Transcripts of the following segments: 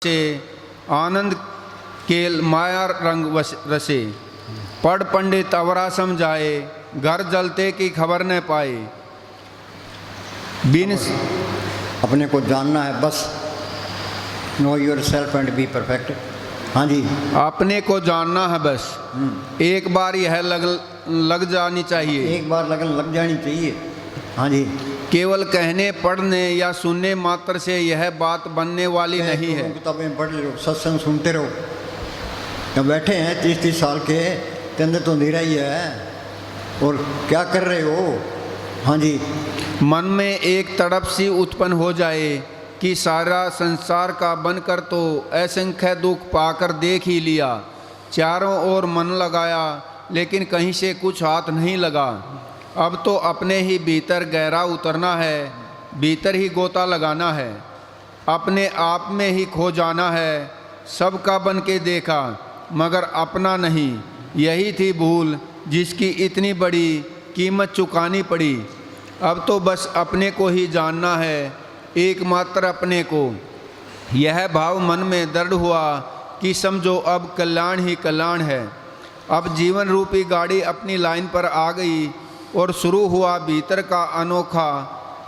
से आनंद केल माया रंग रसे। पढ़ पंडित अवरा समझाए, घर जलते की खबर न पाए। बिन अपने को जानना है बस। Know your self and be perfect. हाँ जी, अपने को जानना है बस। एक बार यह लग जानी चाहिए। एक बार लगन लग जानी चाहिए। हाँ जी, केवल कहने पढ़ने या सुनने मात्र से यह बात बनने वाली नहीं है। किताबें पढ़ रहे हो, सत्संग सुनते रहो। जब बैठे हैं 30-30 साल के, ते अंदर तो अंधेरा ही है। और क्या कर रहे हो? हाँ जी, मन में एक तड़प सी उत्पन्न हो जाए कि सारा संसार का बनकर तो असंख्य दुख पाकर देख ही लिया। चारों ओर मन लगाया लेकिन कहीं से कुछ हाथ नहीं लगा। अब तो अपने ही भीतर गहरा उतरना है, भीतर ही गोता लगाना है, अपने आप में ही खो जाना है। सबका बन के देखा मगर अपना नहीं, यही थी भूल जिसकी इतनी बड़ी कीमत चुकानी पड़ी। अब तो बस अपने को ही जानना है, एकमात्र अपने को। यह भाव मन में दृढ़ हुआ कि समझो अब कल्याण ही कल्याण है। अब जीवन रूपी गाड़ी अपनी लाइन पर आ गई और शुरू हुआ भीतर का अनोखा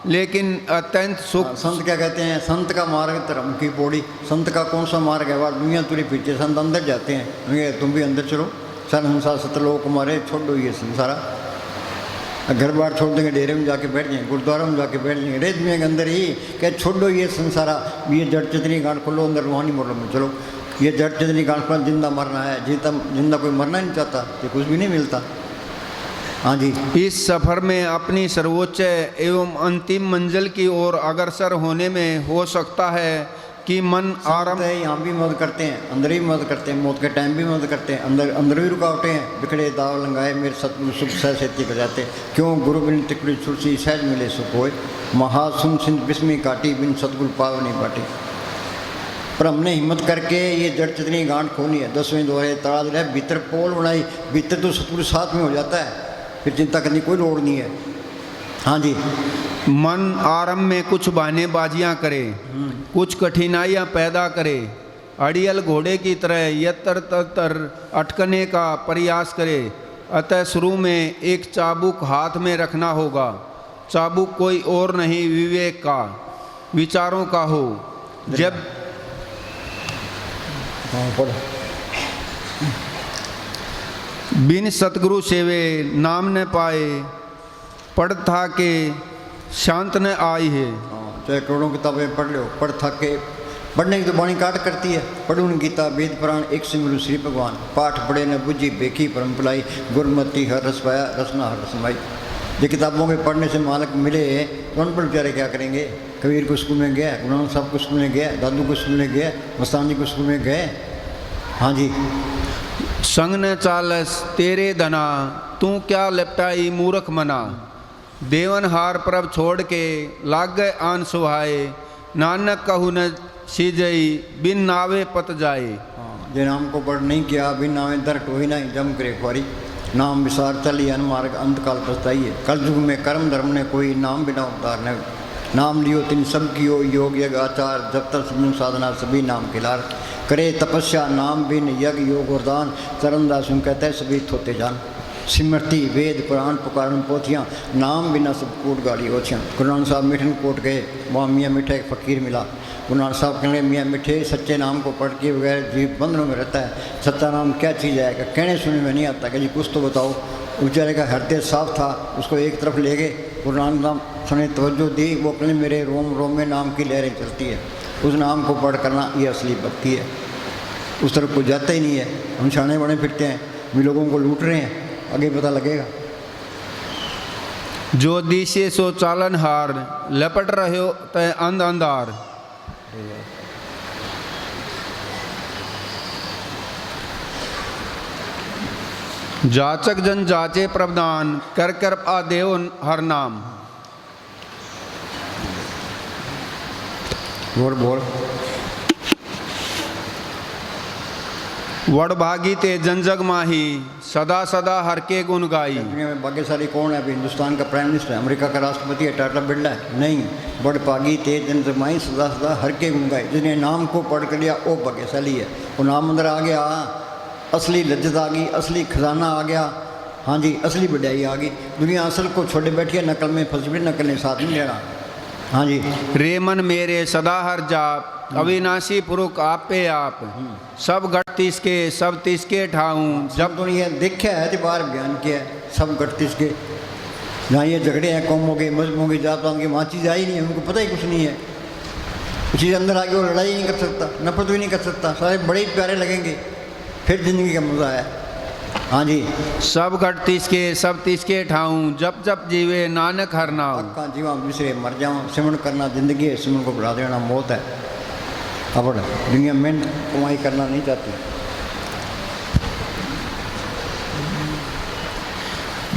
लेकिन अत्यंत सुख। संत क्या कहते हैं? संत का मार्ग धर्म की पौड़ी। संत का कौन सा मार्ग है? वह दुनिया तुरी पीछे, संत अंदर जाते हैं। तुम भी अंदर चलो। सन हंसा सतलोक मारे, छोड़ो ये संसारा। घर बार छोड़ देंगे, डेरे में जाके बैठ जाएंगे, गुरुद्वारा में जाके बैठ जाएंगे, रेत में के अंदर ही क्या छोड़ो ये संसारा। ये जड़ चितनी गांठ खोलो, अंदर रूहानी मोहल्लों में चलो। ये जड़ चितनी गांठ पर जिंदा मरना है। जिंदा कोई मरना नहीं चाहता, ये कुछ भी नहीं मिलता। हाँ जी, इस सफ़र में अपनी सर्वोच्च एवं अंतिम मंजिल की ओर अग्रसर होने में हो सकता है कि मन आराम है। यहाँ भी मदद करते हैं, अंदर भी मदद करते हैं, मौत के टाइम भी मदद करते हैं। अंदर भी रुकावटें हैं। बिखड़े दाव लंगाए मेरे सतगुरु सुख सह सेती बजाते। क्यों गुरु बिन तिकड़ी सुरसी सहज मिले सुख होए। महासुन सिंध बिस्मी काटी बिन सतगुरु पावनी बाटी। पर हमने हिम्मत करके ये जड़ चितनी गांठ खोली है। 10वें दोहरे तड़ा दिया, भीतर पोल बनाई। भीतर तो सतगुरु साथ में हो जाता है, फिर चिंता करने की कोई लोड़ नहीं है। हाँ जी, मन आरंभ में कुछ बहानेबाजियाँ करे, कुछ कठिनाइयाँ पैदा करे, अड़ियल घोड़े की तरह यत्र तत्र अटकने का प्रयास करे। अतः शुरू में एक चाबुक हाथ में रखना होगा। चाबुक कोई और नहीं, विवेक का, विचारों का हो। जब बिन सतगुरु सेवे नाम न पाए, पढ़ था के शांत न आई है। चाहे करोड़ों किताबें पढ़ लो, पढ़ था के पढ़ने की तो बाणी काट करती है। पढ़ू न गीता वेद पुराण एक सिमरु श्री भगवान। पाठ पढ़े न बुझी बेखी परम भलाई। गुरमति हर रस पाया रसना हर रसमाई। ये किताबों के पढ़ने से मालक मिले तो उन पर बेचारे क्या करेंगे? कबीर को स्कूल में गया, गुरु नानक साहब को स्कूल में गया, दादू को स्कूल में गया, मस्तान जी को स्कूल में गए। हाँ जी, संग न चालस तेरे धना, तू क्या लिपटाई मूर्ख मना। देवन हार परब छोड़ के लाग गए आन सुहाए। नानक कहू न सीजई बिन नावे पत जाए। जे नाम को पढ़ नहीं किया, बिन नावे दर टोही नहीं जम करे खुआरी। नाम विसार चली अनमार्ग अंत काल पछताइए। कल युग में कर्म धर्म ने कोई, नाम बिना उद्धार न। नाम लियो तिन सब कियो, योग यज्ञ आचार, जब तक समूह साधना सभी नाम खिलार। करे तपस्या नाम बिन यज्ञ योग वरदान, चरणदास कहते सभी थोते जान। सिमरती वेद पुराण पुकारन पोथियाँ, नाम बिना सब कोट गाड़ी ओछियाँ। गुरु नानक साहब मिठन कोट गए, वहाँ मियाँ मिठा एक फ़कीर मिला। गुरु नानक साहब कहने, मियाँ मिठे सच्चे नाम को पढ़ के बगैर जीव बंधनों में रहता है। सच्चा नाम क्या चीज़ है? कहने सुनने में नहीं आता। कि जी कुछ तो बताओ। बेचारे का हृदय साफ था, उसको एक तरफ ले गए। गुरु नानक नाम सुने, तवज्जो दी। वो कहने, मेरे रोम रोम में नाम की लहरें चलती है। उस नाम को पढ़ करना ये असली भक्ति है। उस तरफ कोई जाता ही नहीं है। हम छाने बड़े फिरते हैं, भी लोगों को लूट रहे हैं, आगे पता लगेगा। जो दिशे सो चालन हार, लपट रहे हो तय अंध अंधार। जाचक जन जाचे प्रवदान, कर कर आदेव हर नाम। बोल बोल। वडभागी ते जनजग माही, सदा सदा हर के गुण गाई। दुनिया में भाग्यशाली कौन है? अभी हिंदुस्तान का प्राइम मिनिस्टर है, अमेरिका का राष्ट्रपति है, टाटा बिरला है? नहीं। वडभागी ते जनजग माही, सदा सदा हर के गुण गाई। जिसने नाम को पढ़ कर लिया वो भाग्यशाली है। वो नाम अंदर आ गया, असली लज्जत आ गई, असली खजाना आ गया। हाँ जी, असली बढ़ाई आ गई। दुनिया असल को छोड़े बैठी है, नकल में फंस भी, नकल ने साथ नहीं लेना। हाँ जी। रे मन मेरे सदा हर जाप, अविनाशी पुरुष आप पे आप, सब गढ़ तिसके सब तिसके ठाऊं। जब दुनिया देखा है तो बाहर बयान किया है, सब गढ़ तिसके। जहाँ ये झगड़े हैं कौमों के, मजहबों के, जात पात के, वहाँ चीज़ आई नहीं है, उनको पता ही कुछ नहीं है। चीज़ अंदर आके वो लड़ाई नहीं कर सकता, नफरत भी नहीं कर सकता, सारे बड़े ही प्यारे लगेंगे, फिर जिंदगी का मज़ा है। हाँ जी। सब गढ़ तिसके सब तिसके ठाऊं, जब जब जीवे नानक हर नाम। पक्का जीवा दूसरे मर जाऊँ, सिमरण करना जिंदगी है, सिमरण को बढ़ा देना मौत है। अब दुनिया में कमाई करना नहीं चाहती,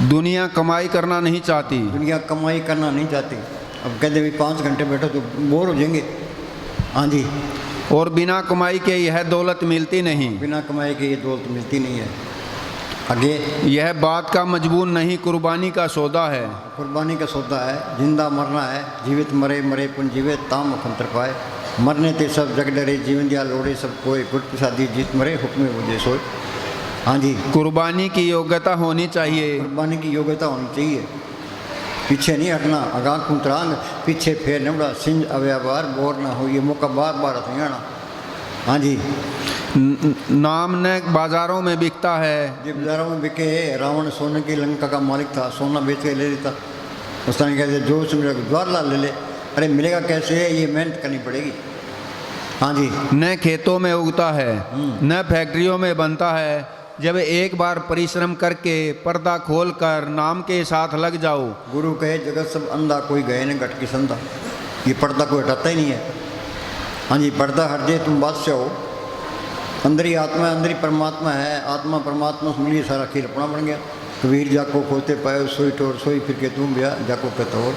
दुनिया कमाई करना नहीं चाहती, दुनिया कमाई करना नहीं चाहती। अब कहते भाई 5 घंटे बैठो तो बोर हो जाएंगे। हाँ जी। और बिना कमाई के यह दौलत मिलती नहीं, बिना कमाई के ये दौलत मिलती नहीं है। आगे, यह बात का मजबूर नहीं, कुर्बानी का सौदा है। कुर्बानी का सौदा है, जिंदा मरना है। जीवित मरे मरे पुन जीवित, ताम अखंतर पाए। मरने ते सब जग डरे, जीवन दिया लोड़े सब कोई। गुट प्रसादी जीत मरे, हुक्म बुझे सोए। हाँ जी। कुर्बानी की योग्यता होनी चाहिए, कुर्बानी की योग्यता होनी चाहिए। पीछे नहीं हटना, आगाह कुंतरांग, पीछे फेर नबड़ा, सिंज अव्यवहार बोर ना हो, ये मौका बार बार नहीं आना। हाँ जी। नाम न बाजारों में बिकता है, जो बाजारों में बिके। रावण सोने की लंका का मालिक था, सोना बेच के ले लेता। उस तरह कहते जो समझ जवाहरलाल ले ले। अरे मिलेगा कैसे? ये मेहनत करनी पड़ेगी। हाँ जी। न खेतों में उगता है, न फैक्ट्रियों में बनता है। जब एक बार परिश्रम करके पर्दा खोल कर नाम के साथ लग जाओ। गुरु कहे जगत सब अंधा, कोई गए न घट की संधा। ये पर्दा कोई हटाता ही नहीं है। हाँ जी। पर्दा हट जाए तुम बादशाह हो। अंदर ही आत्मा है, अंदर ही परमात्मा है। आत्मा परमात्मा से मिली, सारा खेल अपना बन गया। कबीर जाको खोते पाए, सोई टोर सोई फिर के तुम ब्याह, जाको कहता और।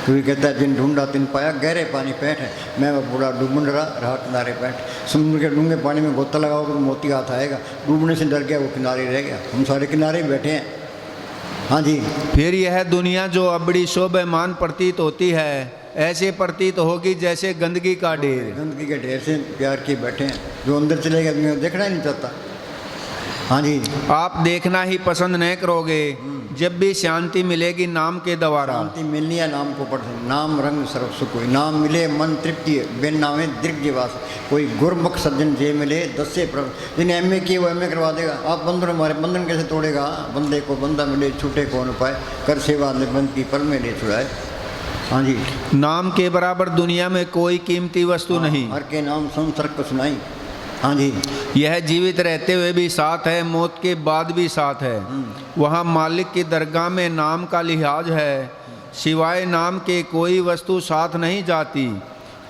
कबीर कहता है जिन ढूंढा तिन पाया, गहरे पानी पैठ है। मैं वह बूढ़ा डूबन रहा किनारे पैठ। समुद्र के डूंगे पानी में गोता लगाओगे तो मोती हाथ आएगा। डूबने से डर गया वो किनारे रह गया। हम सारे किनारे बैठे हैं। हाँ जी। फिर यह दुनिया जो अब बड़ी शोभामान प्रतीत होती है, ऐसे प्रतीत होगी जैसे गंदगी का ढेर। गंदगी के ढेर से प्यार किए बैठे हैं। जो अंदर चले गया दुनिया देखना ही नहीं चाहता। हाँ जी। आप देखना ही पसंद नहीं करोगे जब भी शांति मिलेगी नाम के द्वारा। शांति मिलनी है नाम को पढ़। नाम रंग सर्व सुख कोई, नाम मिले मन तृप्ति, बिन नामे दीर्घ जीवास। कोई गुरमुख सज्जन जे मिले 10 से प्रभ। जिन्हें एमए किए वो एमए करवा देगा। आप बंधन, हमारे बंधन कैसे तोड़ेगा? बंदे को बंदा मिले, छूटे कौन पाए। कर सेवा बंद की पल में ले छुड़ाए। हाँ जी। नाम के बराबर दुनिया में कोई कीमती वस्तु नहीं। हर के नाम संसर्ग को सुनाई। हाँ जी। यह जीवित रहते हुए भी साथ है, मौत के बाद भी साथ है। वहाँ मालिक की दरगाह में नाम का लिहाज है, सिवाय नाम के कोई वस्तु साथ नहीं जाती।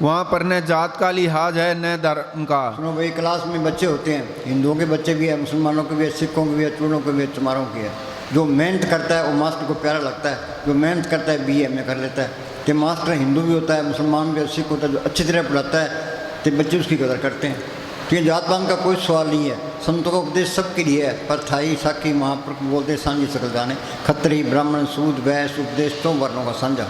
वहाँ पर न जात का लिहाज है न धर्म का। सुनो भाई, क्लास में बच्चे होते हैं, हिंदुओं के बच्चे भी है, मुसलमानों के भी है, सिखों के भी है, चूड़ों के भी है, चमारों के है। जो मेहनत करता है वो मास्टर को प्यारा लगता है। जो मेहनत करता है BA में कर लेता है। तो मास्टर हिंदू भी होता है, मुसलमान भी, सिख होता है। जो अच्छी तरह पढ़ाता है तो बच्चे उसकी कदर करते हैं। तो ये जात पात का कोई सवाल नहीं है। संतों का उपदेश सबके लिए है। परथाई साखी महापुरुष बोलते सांझी सकल जाने। खत्री ब्राह्मण सूद वैश्य उपदेश तो वर्णों का साझा।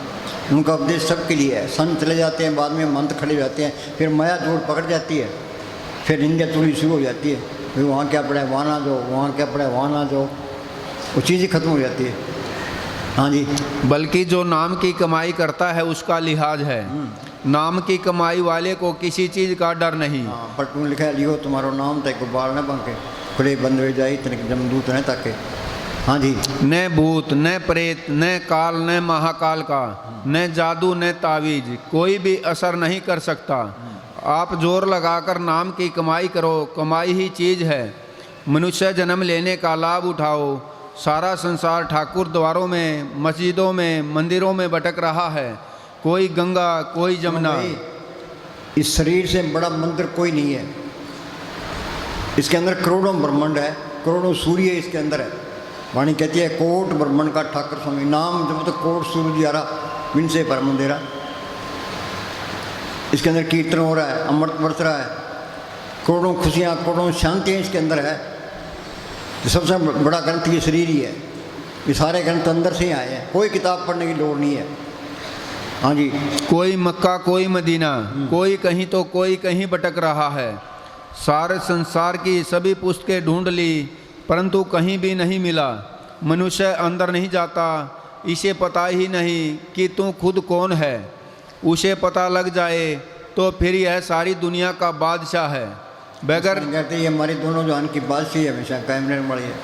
उनका उपदेश सबके लिए है। संत चले जाते हैं, बाद में मंत्र खड़े जाते हैं, फिर माया जोड़ पकड़ जाती है, फिर निंदा चोरी शुरू हो जाती है। फिर वहाँ क्या पढ़ा है वहाँ ना जाओ, वहाँ क्या पढ़ा है वहाँ ना जाओ, वो चीज़ ही खत्म हो जाती है। हाँ जी। बल्कि जो नाम की कमाई करता है उसका लिहाज है। नाम की कमाई वाले को किसी चीज़ का डर नहीं। हाँ, पर तुम लिखा है लियो तुम्हारो नाम तय को बाल न बंके, खुले बंद हो जाई तनिक जमदूत न ताके। हाँ जी। न भूत न प्रेत न काल न महाकाल का, न जादू न तावीज, कोई भी असर नहीं कर सकता। आप जोर लगाकर नाम की कमाई करो, कमाई ही चीज़ है। मनुष्य जन्म लेने का लाभ उठाओ। सारा संसार ठाकुर द्वारों में, मस्जिदों में, मंदिरों में भटक रहा है। कोई गंगा कोई जमुना। इस शरीर से बड़ा मंदिर कोई नहीं है। इसके अंदर करोड़ों ब्रह्मांड है, करोड़ों सूर्य इसके अंदर है। वाणी कहती है कोट ब्रह्मांड का ठाकुर स्वामी। नाम जब तक कोट सूर्य आ रहा बिन से पर मंदिरा। इसके अंदर कीर्तन हो रहा है, अमृत बरस रहा है। करोड़ों खुशियाँ, करोड़ों शांतियाँ इसके अंदर है। तो सबसे बड़ा ग्रंथ ये शरीर ही है। ये सारे ग्रंथ अंदर से ही आए हैं, कोई किताब पढ़ने की लोड़ नहीं है। हाँ जी। कोई मक्का कोई मदीना, कोई कहीं तो कोई कहीं भटक रहा है। सारे संसार की सभी पुस्तकें ढूंढ ली परंतु कहीं भी नहीं मिला। मनुष्य अंदर नहीं जाता, इसे पता ही नहीं कि तू खुद कौन है। उसे पता लग जाए तो फिर यह सारी दुनिया का बादशाह है। बगैर कहते ये हमारी दोनों जहान की बादशाही हमेशा कायम रहने वाली है।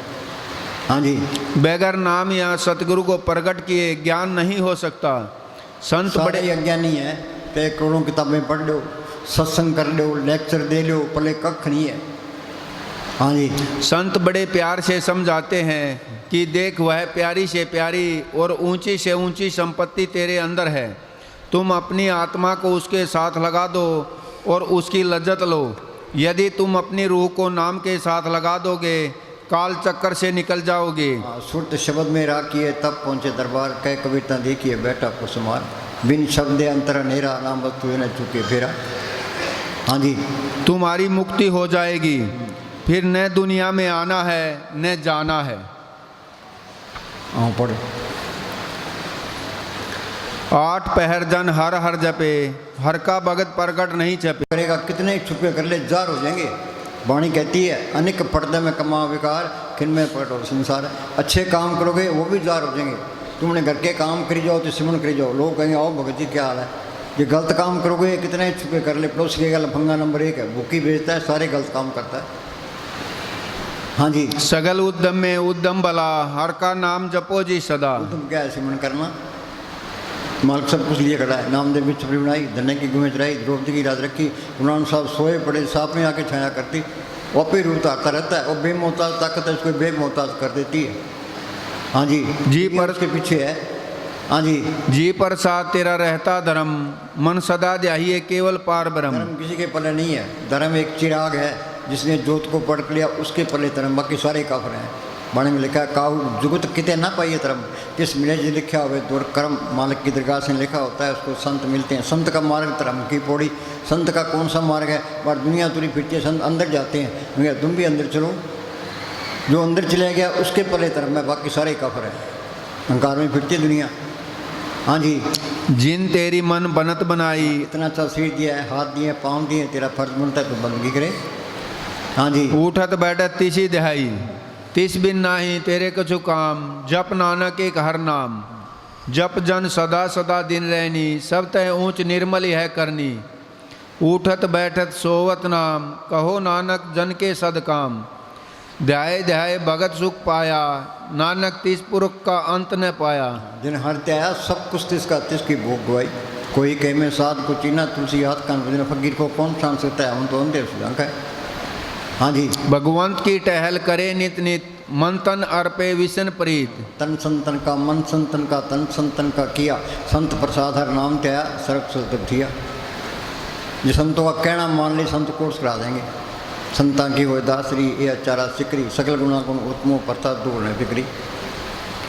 हाँ जी। बगैर नाम या सतगुरु को प्रकट किए ज्ञान नहीं हो सकता। संत बड़े बड़े अज्ञानी है तो करोड़ों किताबें पढ़ लो, सत्संग कर लो, लेक्चर दे लो, पहले कख नहीं है। हाँ जी। संत बड़े प्यार से समझाते हैं कि देख वह प्यारी से प्यारी और ऊंची से ऊंची संपत्ति तेरे अंदर है। तुम अपनी आत्मा को उसके साथ लगा दो और उसकी लज्जत लो। यदि तुम अपनी रूह को नाम के साथ लगा दोगे काल चक्कर से निकल जाओगे। सुरत शब्द में राखिए तब पहुँचे दरबार, कह कविता देखिए बैठा कुसुमार, बिन शब्द अंतर अंधेरा नाम वस्तु न चुके फेरा। हाँ जी। तुम्हारी मुक्ति हो जाएगी, फिर न दुनिया में आना है न जाना है। हाँ पढ़ो। 8 पहर जन हर हर जपे, हर का भगत प्रकट नहीं छपे। करेगा कितने छुपे कर ले जार हो जाएंगे। वाणी कहती है अनेक पर्दे में कमा विकार, किन में प्रकट हो संसार। अच्छे काम करोगे वो भी जार हो जाएंगे। तुमने घर के काम करी जाओ तो सिमरन करी जाओ, लोग कहेंगे आओ भगत जी क्या हाल है। ये गलत काम करोगे कितने छुपे कर ले। पड़ोस के लफंगा नंबर 1 है, भूखी बेचता है, सारे गलत काम करता है। हाँ जी। सगल उद्यम में उद्यम भला, हर का नाम जपो जी सदा। तुम क्या है सिमरन करना, मालिक सब कुछ लिए खड़ा है। नामदेव की छपड़ी बनाई, धन्य की गुमें चढ़ाई, द्रौपदी की राज रखी, गुरु साहब सोए पड़े सांप में आके छाया करती। वो पे रूप उतारता रहता है, और बेमोहताज ताकत है उसको बेमोहताज कर देती है। हाँ जी। जी पर उसके पीछे है। हाँ जी। जी पर साथ तेरा रहता धर्म, मन सदा ध्याहिए केवल पार ब्रह्म। धर्म किसी के पल्ले नहीं है। धर्म एक चिराग है, जिसने जोत को पकड़ लिया उसके पल्ले धर्म, बाकी सारे काफिर हैं। बाणी में लिखा है काहू जुगत किते ना पाइए धर्म, किस मिले जी लिखा हुए दूर कर्म। मालिक की दरगाह से लिखा होता है, उसको संत मिलते हैं। संत का मार्ग धर्म की पौड़ी। संत का कौन सा मार्ग है, पर दुनिया तुरी फिरती है, संत अंदर जाते हैं। भैया तुम भी अंदर चलो, जो अंदर चले गया उसके पल्ले धर्म है, बाकी सारे काफिर है। अहंकार में फिरती है दुनिया। हाँ जी। जिन तेरी मन बनत बनाई, इतना अच्छा शरीर दिया है, हाथ दिए, पाँव दिए, तेरा फर्ज बनता है तो बंदगी करे। हाँ जी। उठत बैठत तीसी दहाई, तिस बिन नाही तेरे कछु काम। जप नानक एक हर नाम, जप जन सदा सदा दिन रहनी। सब तय ऊंच निर्मल है करनी। उठत बैठत सोवत नाम, कहो नानक जन के सद काम। ध्याय ध्याय भगत सुख पाया, नानक तिस पुरख का अंत न पाया। जिन हर त्याया सब कुछ तिसका तिसकी भोग गवाई। कोई कहे में साध को चीना, तुलसी हाथ कान बजना। फकीर को कौन शान सकता है, हम तो अंधे सुधांक है। हाँ जी। भगवंत की टहल करे नित नित, मन तन अर्पे विसन प्रीत। तन संतन का मन संतन का तन संतन का किया, संत प्रसाद हर नाम त्याया सरक सुख थिया। जो संतों का कहना मान ले संत कोर्स करा देंगे। संता की हो दासरी ये अचारा सिकरी, सकल गुणा गुण उत्तमो परता दूर है फिक्री।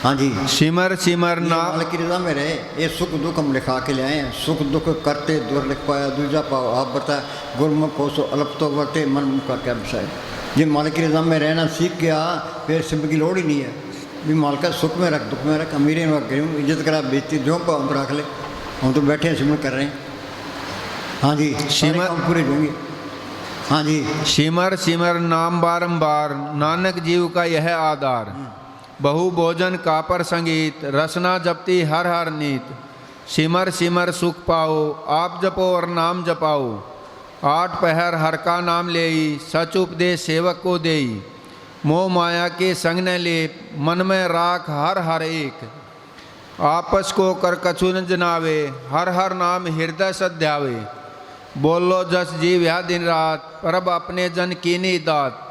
हाँ जी। सिमर सिमर नाम मालिक की रजा में रहे। ये सुख दुख हम लिखा के ले आए हैं। सुख दुख करते दूर लिख पाया, दूजा पाओ आप बता। गुरमुख को सो अल्प तो वर्ते, मन मुख का क्या विषय। जिन मालिक की रजा में रहना सीख गया फिर सिमर की लोड़ ही नहीं है। भी मालिका सुख में रख, दुख में रख, अमीरे में रख, इज्जत करा बेचती जो पाओ हम रख ले। हम तो बैठे हैं सिमर कर रहे हैं। हाँ जी। सिमर पूरे होंगे। हाँ जी। सिमर सिमर नाम बारंबार, नानक जीव का यह आधार। बहु भोजन कापर संगीत, रसना जपती हर हर नीत। सिमर सिमर सुख पाओ, आप जपो और नाम जपाओ। 8 पहर हर का नाम लेई, सच उपदेश सेवक को देई। मोह माया के संग न ले, मन में राख हर हर एक। आपस को कर कछु न जनावे, हर हर नाम हृदय सध्यावे। बोलो जस जीव या दिन रात, प्रभ अपने जन कीनी दात।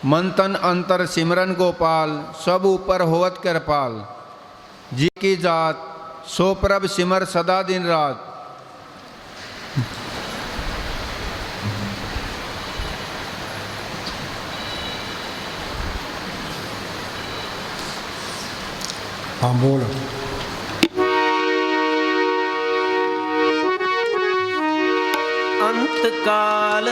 मन तन अंतर सिमरन गोपाल, सब ऊपर होवत कृपाल। जी की जात सो प्रभ सिमर सदा दिन रात। हाँ बोलो। अंत काल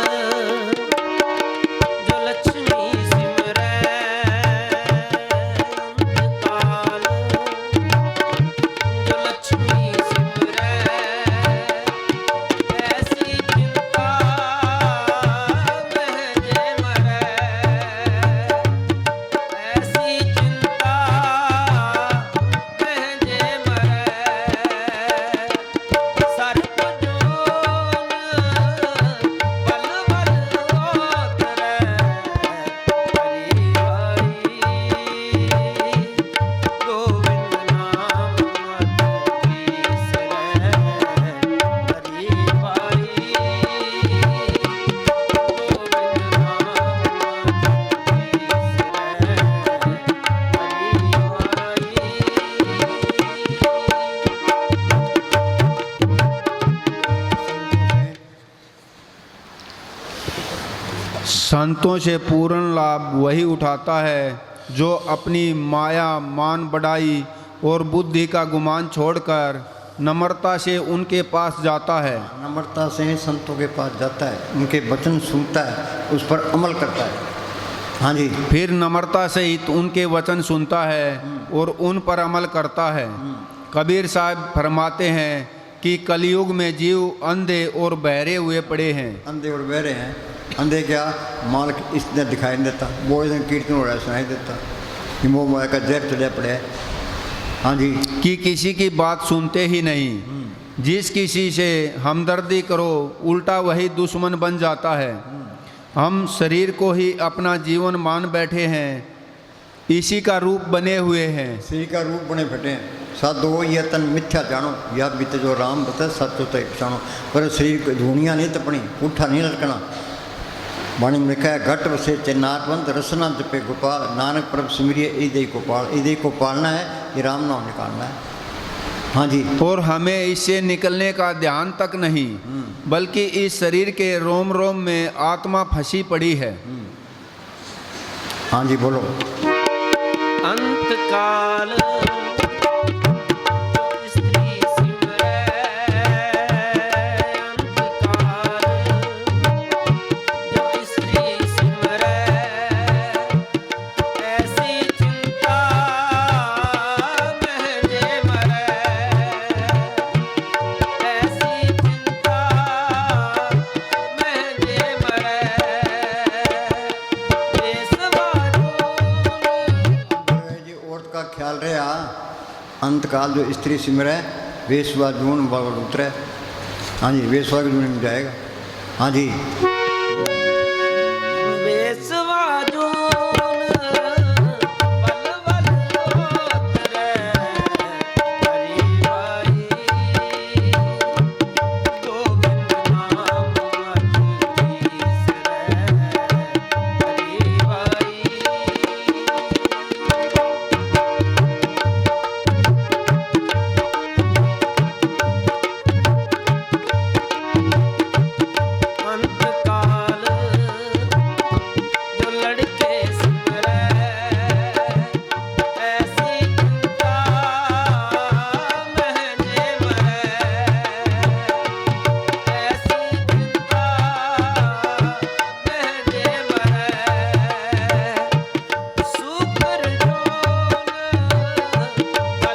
संतों से पूर्ण लाभ वही उठाता है जो अपनी माया, मान बढ़ाई और बुद्धि का गुमान छोड़कर नम्रता से उनके पास जाता है। नम्रता से संतों के पास जाता है, उनके वचन सुनता है, उस पर अमल करता है। हाँ जी। फिर नम्रता सहित उनके वचन सुनता है और उन पर अमल करता है। कबीर साहब फरमाते हैं कि कलयुग में जीव अंधे और बहरे हुए पड़े हैं। अंधे और बहरे हैं। अंधे क्या, माल इसने दिखाई नहीं देता, वो इधर कीर्तन हो रहा है सुनाई देता कि वो मोह का जहर चढ़ा पड़े है। हाँ जी। कि किसी की बात सुनते ही नहीं। जिस किसी से हमदर्दी करो उल्टा वही दुश्मन बन जाता है। हम शरीर को ही अपना जीवन मान बैठे हैं, इसी का रूप बने हुए हैं। इसी का रूप बने बैठे हैं। साधो यह तन मिथ्या जानो, या बीते जो राम बता सचो तो पछाणो। पर शरीर को धूणियाँ नहीं तपनी, पुट्ठा नहीं लटकना। वाणी में लिखा है, घट वसे चिन्नारवंत रसना जपे गोपाल, नानक प्रभ सिमरिए इदय को पाल। इदय को पालना है, ये राम नाम निकालना है। हाँ जी। और हमें इससे निकलने का ध्यान तक नहीं, बल्कि इस शरीर के रोम रोम में आत्मा फंसी पड़ी है। हाँ जी बोलो। अंतकाल ख्याल रहा अंतकाल जो स्त्री सिमर है वेश्वा जून बल उतरे। हाँ जी, वेश्वा के जून में जाएगा। हाँ जी।